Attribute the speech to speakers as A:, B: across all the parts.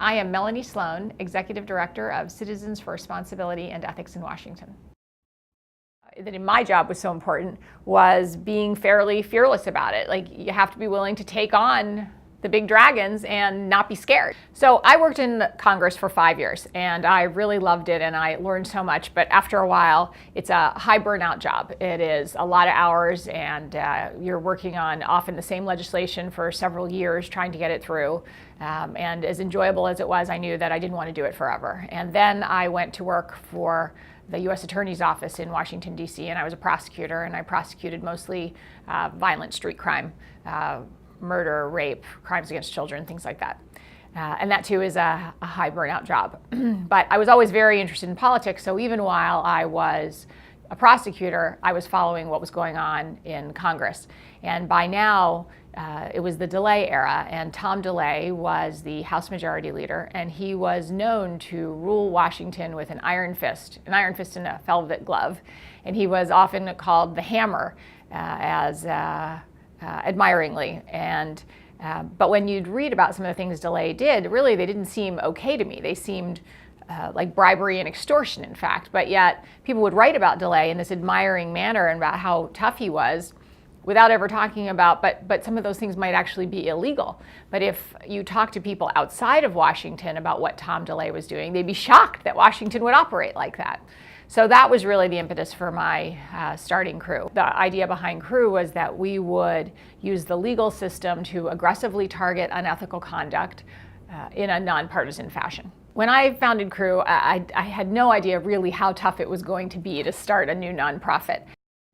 A: I am Melanie Sloan, Executive Director of Citizens for Responsibility and Ethics in Washington. That in my job was so important was being fairly fearless about it. Like, you have to be willing to take on the big dragons and not be scared. So I worked in Congress for 5 years and I really loved it and I learned so much, but after a while it's a high burnout job. It is a lot of hours and you're working on often the same legislation for several years trying to get it through. And as enjoyable as it was, I knew that I didn't want to do it forever. And then I went to work for the U.S. Attorney's Office in Washington, D.C. and I was a prosecutor and I prosecuted mostly violent street crime, murder, rape, crimes against children, things like that. And that too is a high burnout job. But I was always very interested in politics, so even while I was a prosecutor, I was following what was going on in Congress. And by now, it was the DeLay era, and Tom DeLay was the House Majority Leader, and he was known to rule Washington with an iron fist and a velvet glove. And he was often called the Hammer, admiringly. And but when you'd read about some of the things DeLay did, really they didn't seem okay to me. They seemed like bribery and extortion, in fact. But yet people would write about DeLay in this admiring manner and about how tough he was, without ever talking about, but some of those things might actually be illegal. But if you talk to people outside of Washington about what Tom DeLay was doing, they'd be shocked that Washington would operate like that. So that was really the impetus for my starting Crew. The idea behind Crew was that we would use the legal system to aggressively target unethical conduct in a nonpartisan fashion. When I founded Crew, I had no idea really how tough it was going to be to start a new nonprofit.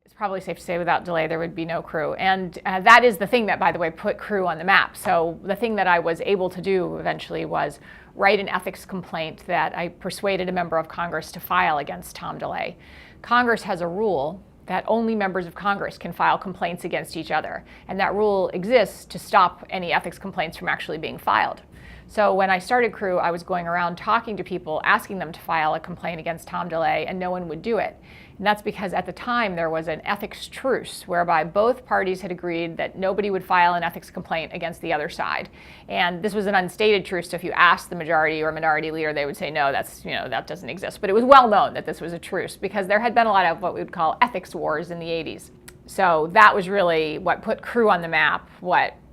A: It's probably safe to say without DeLay there would be no Crew. And that is the thing that, by the way, put Crew on the map. So the thing that I was able to do eventually was write an ethics complaint that I persuaded a member of Congress to file against Tom DeLay. Congress has a rule that only members of Congress can file complaints against each other. And that rule exists to stop any ethics complaints from actually being filed. So when I started Crew, I was going around talking to people, asking them to file a complaint against Tom DeLay, and no one would do it. And that's because at the time there was an ethics truce whereby both parties had agreed that nobody would file an ethics complaint against the other side. And this was an unstated truce, so if you asked the majority or minority leader, they would say, no, that doesn't exist. But it was well known that this was a truce because there had been a lot of what we would call ethics wars in the 80s. So that was really what put Crew on the map,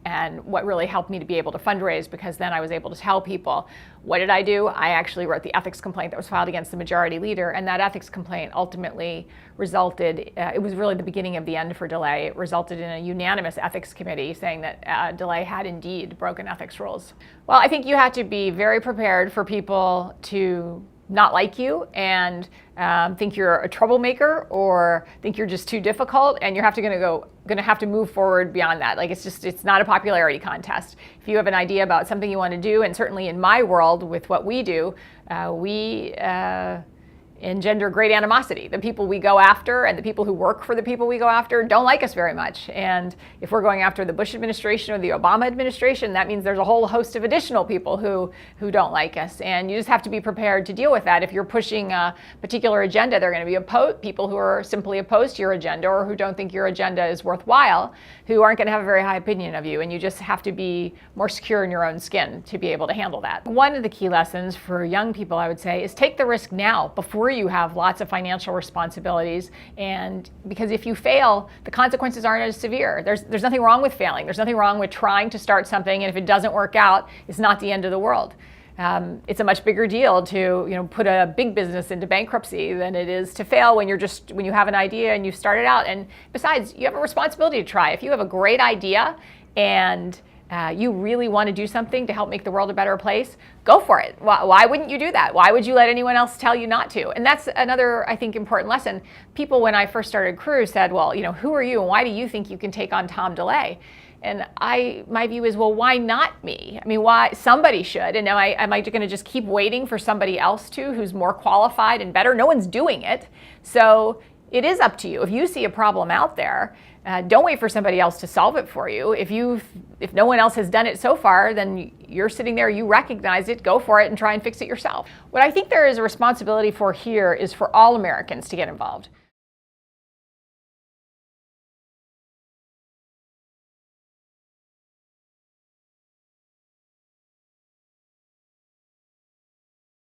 A: and what really helped me to be able to fundraise, because then I was able to tell people, what did I do? I actually wrote the ethics complaint that was filed against the majority leader, and that ethics complaint ultimately resulted, it was really the beginning of the end for DeLay. It resulted in a unanimous ethics committee saying that DeLay had indeed broken ethics rules. Well, I think you have to be very prepared for people to not like you and think you're a troublemaker or think you're just too difficult, and you're going to have to move forward beyond that. Like, it's not a popularity contest. If you have an idea about something you want to do, and certainly in my world with what we do, we engender great animosity. The people we go after and the people who work for the people we go after don't like us very much. And if we're going after the Bush administration or the Obama administration, that means there's a whole host of additional people who don't like us. And you just have to be prepared to deal with that. If you're pushing a particular agenda, there are going to be people who are simply opposed to your agenda or who don't think your agenda is worthwhile, who aren't going to have a very high opinion of you. And you just have to be more secure in your own skin to be able to handle that. One of the key lessons for young people, I would say, is take the risk now before you have lots of financial responsibilities, and because if you fail, the consequences aren't as severe. There's nothing wrong with failing. There's nothing wrong with trying to start something, and if it doesn't work out, it's not the end of the world. It's a much bigger deal to put a big business into bankruptcy than it is to fail when you have an idea and you start it out. And besides, you have a responsibility to try. If you have a great idea and you really want to do something to help make the world a better place, go for it. Why wouldn't you do that? Why would you let anyone else tell you not to? And that's another, I think, important lesson. People, when I first started Crew, said, well, who are you and why do you think you can take on Tom DeLay? And my view is, well, why not me? I mean, why? Somebody should. And am I going to just keep waiting for somebody else who's more qualified and better? No one's doing it. So it is up to you. If you see a problem out there, don't wait for somebody else to solve it for you. If no one else has done it so far, then you're sitting there, you recognize it, go for it and try and fix it yourself. What I think there is a responsibility for here is for all Americans to get involved.